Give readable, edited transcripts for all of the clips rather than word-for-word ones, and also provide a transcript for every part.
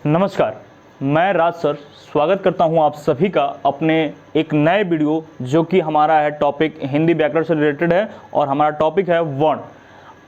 नमस्कार, मैं राज सर स्वागत करता हूं आप सभी का अपने एक नए वीडियो जो कि हमारा है टॉपिक हिंदी व्याकरण से रिलेटेड है और हमारा टॉपिक है वर्ण।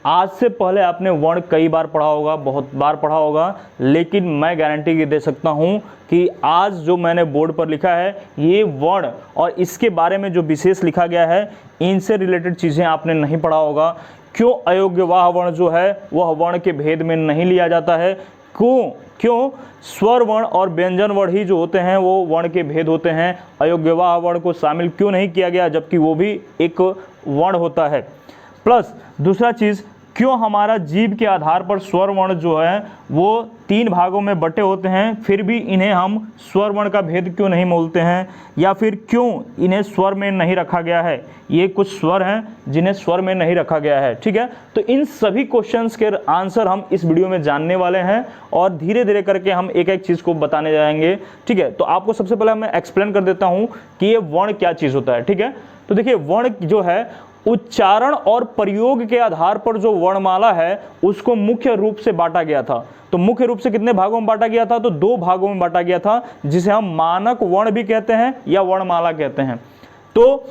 आज से पहले आपने वर्ण कई बार पढ़ा होगा, बहुत बार पढ़ा होगा, लेकिन मैं गारंटी दे सकता हूं कि आज जो मैंने बोर्ड पर लिखा है ये वर्ण और इसके बारे में जो विशेष लिखा गया है इनसे रिलेटेड चीज़ें आपने नहीं पढ़ा होगा। क्यों अयोग्यवाह वर्ण जो है वह वर्ण के भेद में नहीं लिया जाता है, क्यों स्वर वर्ण और व्यंजन वर्ण ही जो होते हैं वो वर्ण के भेद होते हैं, अयोग्यवाह वर्ण को शामिल क्यों नहीं किया गया जबकि वो भी एक वर्ण होता है। प्लस दूसरा चीज़, क्यों हमारा जीव के आधार पर स्वर वर्ण जो है वो 3 भागों में बटे होते हैं फिर भी इन्हें हम स्वर वर्ण का भेद क्यों नहीं बोलते हैं, या फिर क्यों इन्हें स्वर में नहीं रखा गया है। ये कुछ स्वर हैं जिन्हें स्वर में नहीं रखा गया है, ठीक है। तो इन सभी क्वेश्चंस के आंसर हम इस वीडियो में जानने वाले हैं और धीरे धीरे करके हम एक एक चीज़ को बताने जाएंगे, ठीक है। तो आपको सबसे पहले मैं एक्सप्लेन कर देता हूँ कि ये वर्ण क्या चीज़ होता है, ठीक है। तो देखिए, वर्ण जो है उच्चारण और प्रयोग के आधार पर जो वर्णमाला है उसको मुख्य रूप से बांटा गया था। तो मुख्य रूप से कितने भागों में बांटा गया था? तो 2 भागों में बांटा गया था, जिसे हम मानक वर्ण भी कहते हैं या वर्णमाला कहते हैं। तो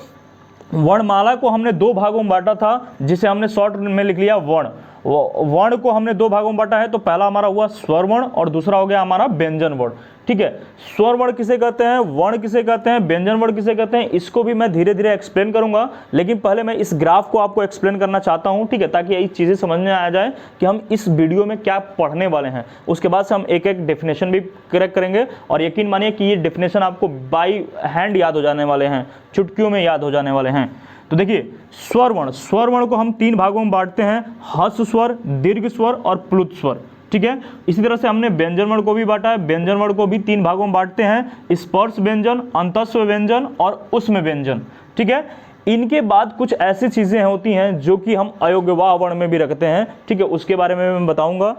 वर्णमाला को हमने 2 भागों में बांटा था, जिसे हमने शॉर्ट में लिख लिया वर्ण। वर्ण को हमने 2 भागों में बांटा है, तो पहला हमारा हुआ स्वर वर्ण और दूसरा हो गया हमारा व्यंजन वर्ण, ठीक है। स्वर वर्ण किसे कहते हैं, वर्ण किसे कहते हैं, व्यंजन वर्ण किसे कहते हैं, इसको भी मैं धीरे धीरे एक्सप्लेन करूंगा, लेकिन पहले मैं इस ग्राफ को आपको एक्सप्लेन करना चाहता हूं, ठीक है, ताकि ये चीजें समझ में आ जाए कि हम इस वीडियो में क्या पढ़ने वाले हैं। उसके बाद से हम एक एक डेफिनेशन भी करेक्ट करेंगे और यकीन मानिए कि ये डेफिनेशन आपको बाई हैंड याद हो जाने वाले हैं, चुटकियों में याद हो जाने वाले हैं। तो देखिए, स्वर वर्ण को हम 3 भागों में बांटते हैं, ह्रस्व स्वर, दीर्घ स्वर और प्लुत स्वर, ठीक है। इसी तरह से हमने व्यंजन वर्ण को भी बांटा है, व्यंजन वर्ण को भी 3 भागों में बांटते हैं, स्पर्श व्यंजन, अंतस्व व्यंजन और उष्म व्यंजन, ठीक है। इनके बाद कुछ ऐसी चीजें होती हैं जो कि हम अयोग्यवाह वर्ण में भी रखते हैं, ठीक है, उसके बारे में मैं बताऊंगा।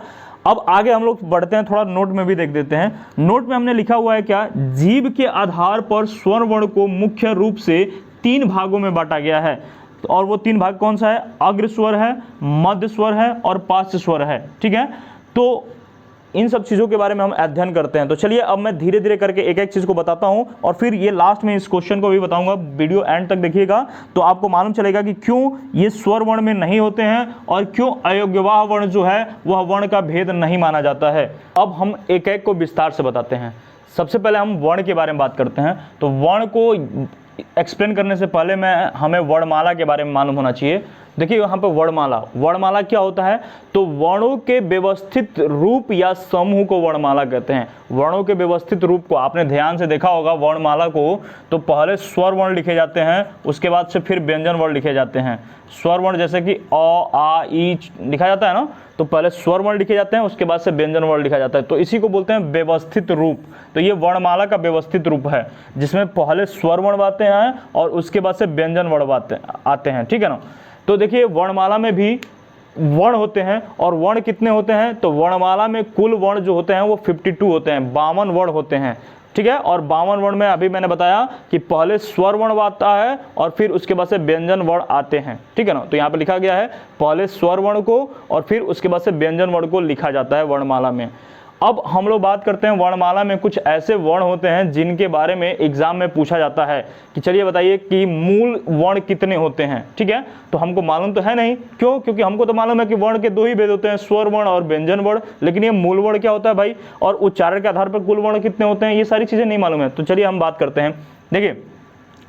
अब आगे हम लोग बढ़ते हैं, थोड़ा नोट में भी देख देते हैं। नोट में हमने लिखा हुआ है क्या, जीव के आधार पर स्वर वर्ण को मुख्य रूप से 3 भागों में बांटा गया है। और वो 3 भाग कौन सा है? अग्र स्वर है, मध्य स्वर है और पार्श्व स्वर है, ठीक है। तो इन सब चीज़ों के बारे में हम अध्ययन करते हैं। तो चलिए अब मैं धीरे धीरे करके एक एक चीज़ को बताता हूं और फिर ये लास्ट में इस क्वेश्चन को भी बताऊंगा। वीडियो एंड तक देखिएगा तो आपको मालूम चलेगा कि क्यों ये स्वर वर्ण में नहीं होते हैं और क्यों अयोग्यवाह वर्ण जो है वह वर्ण का भेद नहीं माना जाता है। अब हम एक एक को विस्तार से बताते हैं। सबसे पहले हम वर्ण के बारे में बात करते हैं। तो वर्ण को एक्सप्लेन करने से पहले हमें वर्णमाला के बारे में मालूम होना चाहिए। देखिए यहाँ पे वर्णमाला क्या होता है? तो वर्णों के व्यवस्थित रूप या समूह को वर्णमाला कहते हैं। वर्णों के व्यवस्थित रूप को आपने ध्यान से देखा होगा, वर्णमाला को तो पहले स्वर वर्ण लिखे जाते हैं, उसके बाद से फिर व्यंजन वर्ण लिखे जाते हैं। स्वर वर्ण जैसे कि अ, आ, ई लिखा जाता है ना, तो पहले स्वर वर्ण लिखे जाते हैं, उसके बाद से व्यंजन वर्ण लिखा जाता है। तो इसी को बोलते हैं व्यवस्थित रूप। तो ये वर्णमाला का व्यवस्थित रूप है, जिसमें पहले स्वर वर्ण आते हैं और उसके बाद से व्यंजन वर्ण आते हैं, ठीक है ना। तो देखिए, वर्णमाला में भी वर्ण होते हैं और वर्ण कितने होते हैं? तो वर्णमाला में कुल वर्ण जो होते हैं वो 52 होते हैं, 52 वर्ण होते हैं, ठीक है। और 52 वर्ण में अभी मैंने बताया कि पहले स्वर वर्ण आता है और फिर उसके बाद से व्यंजन वर्ण आते हैं, ठीक है ना। तो यहाँ पे लिखा गया है पहले स्वर वर्ण को और फिर उसके बाद से व्यंजन वर्ण को लिखा जाता है वर्णमाला में। अब हम लोग बात करते हैं वर्णमाला में कुछ ऐसे वर्ण होते हैं जिनके बारे में एग्जाम में पूछा जाता है कि चलिए बताइए कि मूल वर्ण कितने होते हैं, ठीक है। तो हमको मालूम तो है नहीं, क्यों? क्योंकि हमको तो मालूम है कि वर्ण के 2 ही भेद होते हैं, स्वर वर्ण और व्यंजन वर्ण, लेकिन ये मूल वर्ण क्या होता है भाई, और उच्चारण के आधार पर कुल वर्ण कितने होते हैं, ये सारी चीजें नहीं मालूम है। तो चलिए हम बात करते हैं। देखिए,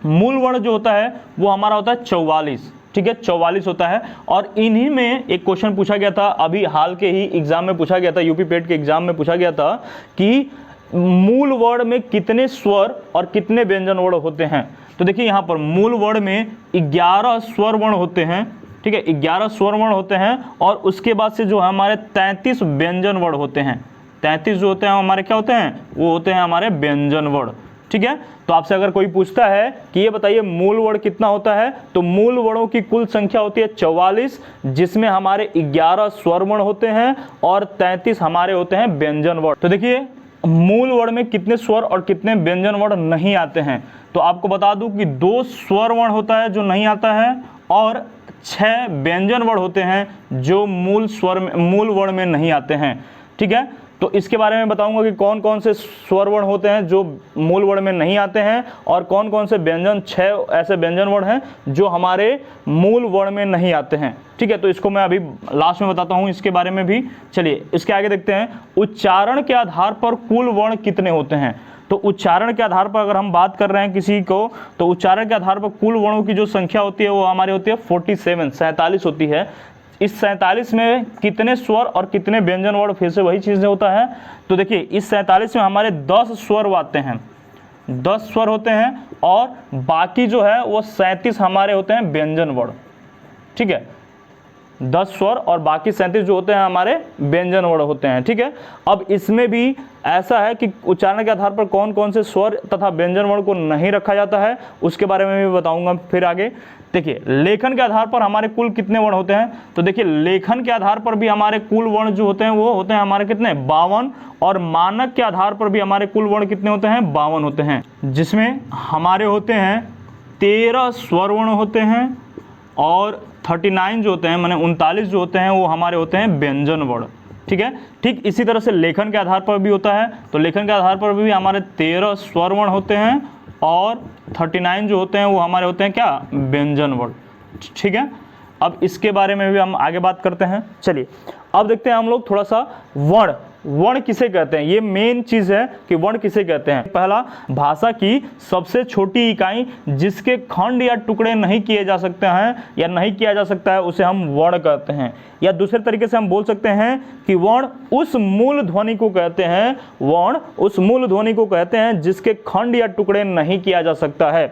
मूल वर्ण जो होता है वो हमारा होता है 44, ठीक है, 44 होता है। और इन्हीं में एक क्वेश्चन पूछा गया था, अभी हाल के ही एग्जाम में पूछा गया था, यूपी पेट के एग्जाम में पूछा गया था कि मूल वर्ण में कितने स्वर और कितने व्यंजन वर्ण होते हैं। तो देखिए यहाँ पर मूल वर्ण में 11 स्वर वर्ण होते हैं, ठीक है, 11 स्वर वर्ण होते हैं और उसके बाद से जो है हमारे 33 व्यंजन वर्ण होते हैं। 33 जो होते हैं हमारे क्या होते हैं? वो होते हैं हमारे व्यंजन वर्ण, ठीक है। तो आपसे अगर कोई पूछता है कि ये बताइए मूल वर्ण कितना होता है, तो मूल वर्णों की कुल संख्या होती है 44, जिसमें हमारे 11 स्वर वर्ण होते हैं और 33 हमारे होते हैं व्यंजन वर्ण। तो देखिए, मूल वर्ण में कितने स्वर और कितने व्यंजन वर्ण नहीं आते हैं। तो आपको बता दूं कि 2 स्वर वर्ण होता है जो नहीं आता है और 6 व्यंजन वर्ण होते हैं जो मूल वर्ण में नहीं आते हैं, ठीक है। तो इसके बारे में बताऊंगा कि कौन कौन से स्वर वर्ण होते हैं जो मूल वर्ण में नहीं आते हैं, और कौन कौन से व्यंजन, 6 ऐसे व्यंजन वर्ण हैं जो हमारे मूल वर्ण में नहीं आते हैं। ठीक है, तो इसको मैं अभी लास्ट में बताता हूं इसके बारे में भी। चलिए इसके आगे देखते हैं, उच्चारण के आधार पर कुल वर्ण कितने होते हैं। तो उच्चारण के आधार पर अगर हम बात कर रहे हैं किसी को, तो उच्चारण के आधार पर कुल वर्णों की जो संख्या होती है वो हमारी होती है 47 होती है। इस 47 में कितने स्वर और कितने व्यंजन वर्ण, फिर से वही चीज़ होता है। तो देखिए इस 47 में हमारे 10 स्वर आते हैं, 10 स्वर होते हैं, और बाकी जो है वो 37 हमारे होते हैं व्यंजन वर्ण। ठीक है, 10 स्वर और बाकी 37 जो होते हैं हमारे व्यंजन वर्ण होते हैं। ठीक है, अब इसमें भी ऐसा है कि उच्चारण के आधार पर कौन कौन से स्वर तथा व्यंजन वर्ण को नहीं रखा जाता है, उसके बारे में भी बताऊंगा फिर आगे। देखिए लेखन के आधार पर हमारे कुल कितने वर्ण होते हैं। तो देखिए लेखन के आधार पर भी हमारे कुल वर्ण जो होते हैं वो होते हैं हमारे कितने, 52, और मानक के आधार पर भी हमारे कुल वर्ण कितने होते हैं, 52 होते हैं, जिसमें हमारे होते हैं 13 स्वर वर्ण होते हैं, और 39 जो होते हैं, माने 39 जो होते हैं वो हमारे होते हैं व्यंजन वर्ण। ठीक है, ठीक इसी तरह से लेखन के आधार पर भी होता है। तो लेखन के आधार पर भी हमारे 13 स्वर वर्ण होते हैं, और 39 जो होते हैं वो हमारे होते हैं क्या, व्यंजन वर्ण। ठीक है, अब इसके बारे में भी हम आगे बात करते हैं। चलिए अब देखते हैं हम लोग थोड़ा सा वर्ण, वर्ण किसे कहते हैं, ये मेन चीज है कि वर्ण किसे कहते हैं। पहला, भाषा की सबसे छोटी इकाई जिसके खंड या टुकड़े नहीं किए जा सकते हैं या नहीं किया जा सकता है उसे हम वर्ण कहते हैं। या दूसरे तरीके से हम बोल सकते हैं कि वर्ण उस मूल ध्वनि को कहते हैं, वर्ण उस मूल ध्वनि को कहते हैं जिसके खंड या टुकड़े नहीं किया जा सकता है।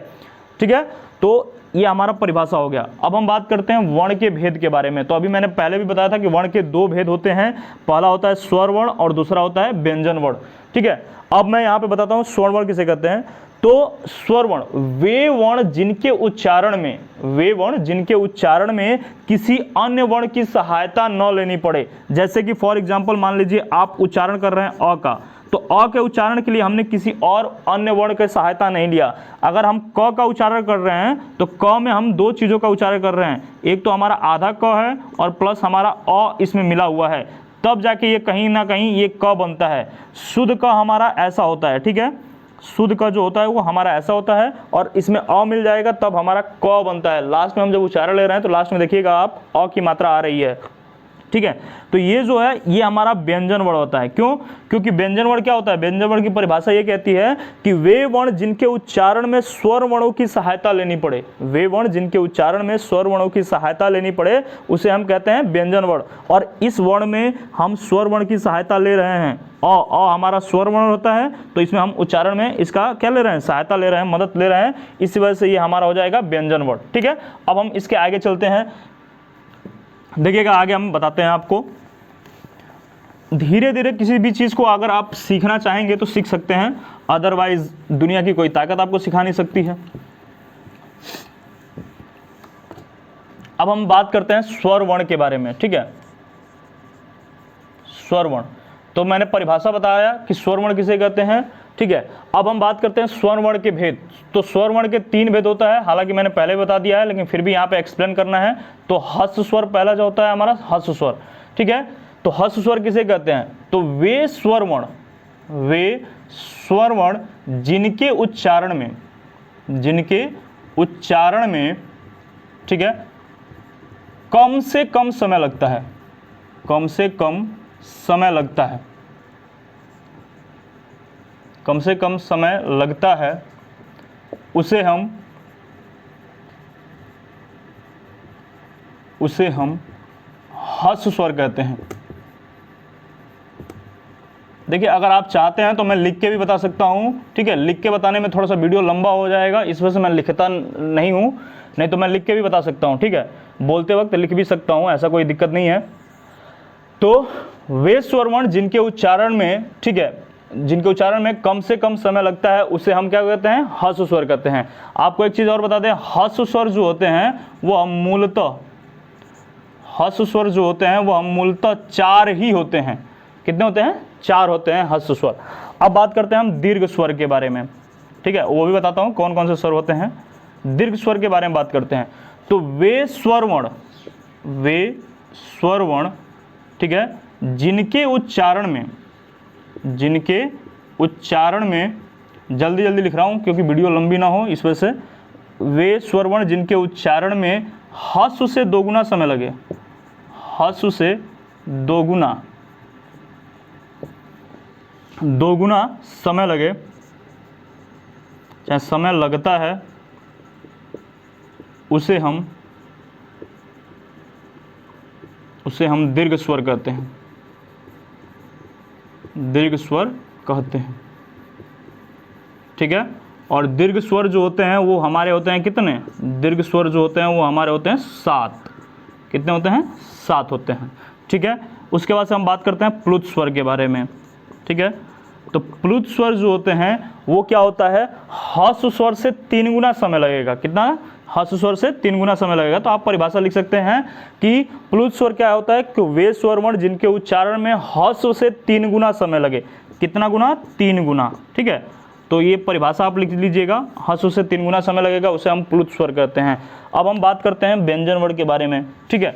ठीक है, तो ये हमारा परिभाषा हो गया। अब हम बात करते हैं वर्ण के भेद के बारे में। तो अभी मैंने पहले भी बताया था कि वर्ण के 2 भेद होते हैं, पहला होता है स्वर वर्ण और दूसरा होता है व्यंजन वर्ण। ठीक है, अब मैं यहाँ पे बताता हूँ स्वर वर्ण किसे कहते हैं। तो स्वर वर्ण वे वर्ण जिनके उच्चारण में, वे वर्ण जिनके उच्चारण में किसी अन्य वर्ण की सहायता न लेनी पड़े। जैसे कि फॉर एग्जाम्पल मान लीजिए आप उच्चारण कर रहे हैं अ का, तो अ के उच्चारण के लिए हमने किसी और अन्य वर्ण की सहायता नहीं लिया। अगर हम क का उच्चारण कर रहे हैं तो क में हम 2 चीज़ों का उच्चारण कर रहे हैं, एक तो हमारा आधा क है और प्लस हमारा अ इसमें मिला हुआ है, तब जाके ये कहीं ना कहीं ये क बनता है। शुद्ध क हमारा ऐसा होता है। ठीक है, शुद्ध का जो होता है वो हमारा ऐसा होता है, और इसमें अ मिल जाएगा तब हमारा क बनता है। लास्ट में हम जब उच्चारण ले रहे हैं तो लास्ट में देखिएगा आप अ की मात्रा आ रही है। ठीक है, तो ये जो है ये हमारा व्यंजन वर्ण होता है। क्यों? क्योंकि व्यंजन वर्ण क्या होता है, व्यंजन वर्ण की परिभाषा ये कहती है कि वे वर्ण जिनके उच्चारण में स्वर वर्णों की सहायता लेनी पड़े, वे वर्ण जिनके उच्चारण में स्वर वर्णों की सहायता लेनी पड़े उसे हम कहते हैं व्यंजन वर्ण। और इस वर्ण में हम स्वर वर्ण की सहायता ले रहे हैं, अ हमारा स्वर वर्ण होता है, तो इसमें हम उच्चारण में इसका क्या ले रहे हैं, सहायता ले रहे हैं, मदद ले रहे हैं, इसी वजह से ये हमारा हो जाएगा व्यंजन वर्ण। ठीक है, अब हम इसके आगे चलते हैं, देखिएगा आगे हम बताते हैं आपको। धीरे धीरे किसी भी चीज़ को अगर आप सीखना चाहेंगे तो सीख सकते हैं, अदरवाइज दुनिया की कोई ताकत आपको सिखा नहीं सकती है। अब हम बात करते हैं स्वर वर्ण के बारे में। ठीक है, स्वर वर्ण, तो मैंने परिभाषा बताया कि स्वर वर्ण किसे कहते हैं। ठीक है, अब हम बात करते हैं स्वर वर्ण के भेद। तो स्वर वर्ण के 3 भेद होता है, हालांकि मैंने पहले बता दिया है लेकिन फिर भी यहाँ पे एक्सप्लेन करना है। तो हस्स स्वर पहला जो होता है हमारा हस्स स्वर। ठीक है, तो हस्स स्वर किसे कहते हैं, तो वे स्वर वर्ण, वे स्वर वर्ण जिनके उच्चारण में, जिनके उच्चारण में, ठीक है, कम से कम समय लगता है, कम से कम समय लगता है, कम से कम समय लगता है, उसे हम हस्स स्वर कहते हैं। देखिए अगर आप चाहते हैं तो मैं लिख के भी बता सकता हूं। ठीक है, लिख के बताने में थोड़ा सा वीडियो लंबा हो जाएगा, इस वजह से मैं लिखता नहीं हूं, नहीं तो मैं लिख के भी बता सकता हूं। ठीक है, बोलते वक्त लिख भी सकता हूं, ऐसा कोई दिक्कत नहीं है। तो वे स्वर वर्ण जिनके उच्चारण में, ठीक है, जिनके उच्चारण में कम से कम समय लगता है उसे हम क्या कहते हैं, हस्स स्वर कहते हैं। आपको एक चीज और बता दें, हस्स स्वर जो होते हैं वो हम मूलतः, हस्स स्वर जो होते हैं वो हम मूलतः 4 ही होते हैं। कितने होते हैं, 4 होते हैं हस्स स्वर। अब बात करते हैं हम दीर्घ स्वर के बारे में। ठीक है, वो भी बताता हूं कौन कौन से स्वर होते हैं। दीर्घ स्वर के बारे में बात करते हैं, तो वे स्वर वर्ण, वे स्वर वर्ण, ठीक है, जिनके उच्चारण में, जिनके उच्चारण में, जल्दी जल्दी लिख रहा हूँ क्योंकि वीडियो लंबी ना हो इस वजह से, वे स्वर वर्ण जिनके उच्चारण में हस्व से दोगुना समय लगे, हस्व से दोगुना समय लगे, चाहे समय लगता है, उसे हम दीर्घ स्वर कहते हैं, दीर्घ स्वर कहते हैं। ठीक है, और दीर्घ स्वर जो होते हैं वो हमारे होते हैं कितने? दीर्घ स्वर जो होते हैं वो हमारे होते हैं 7। कितने होते हैं? 7 होते हैं। ठीक है, उसके बाद से हम बात करते हैं प्लुत स्वर के बारे में। ठीक है, तो प्लुत स्वर जो होते हैं वो क्या होता है? ह्रस्व स्वर से 3 गुना समय लगेगा। कितना? ह्रस्व स्वर से 3 गुना समय लगेगा। तो आप परिभाषा लिख सकते हैं कि प्लुत स्वर क्या होता है कि वे स्वर वर्ण जिनके उच्चारण में ह्रस्व से 3 गुना समय लगे। कितना गुना? 3 गुना। ठीक है, तो ये परिभाषा आप लिख लीजिएगा, ह्रस्व से 3 गुना समय लगेगा, उसे हम प्लुत स्वर कहते हैं। अब हम बात करते हैं व्यंजन वर्ण के बारे में। ठीक है।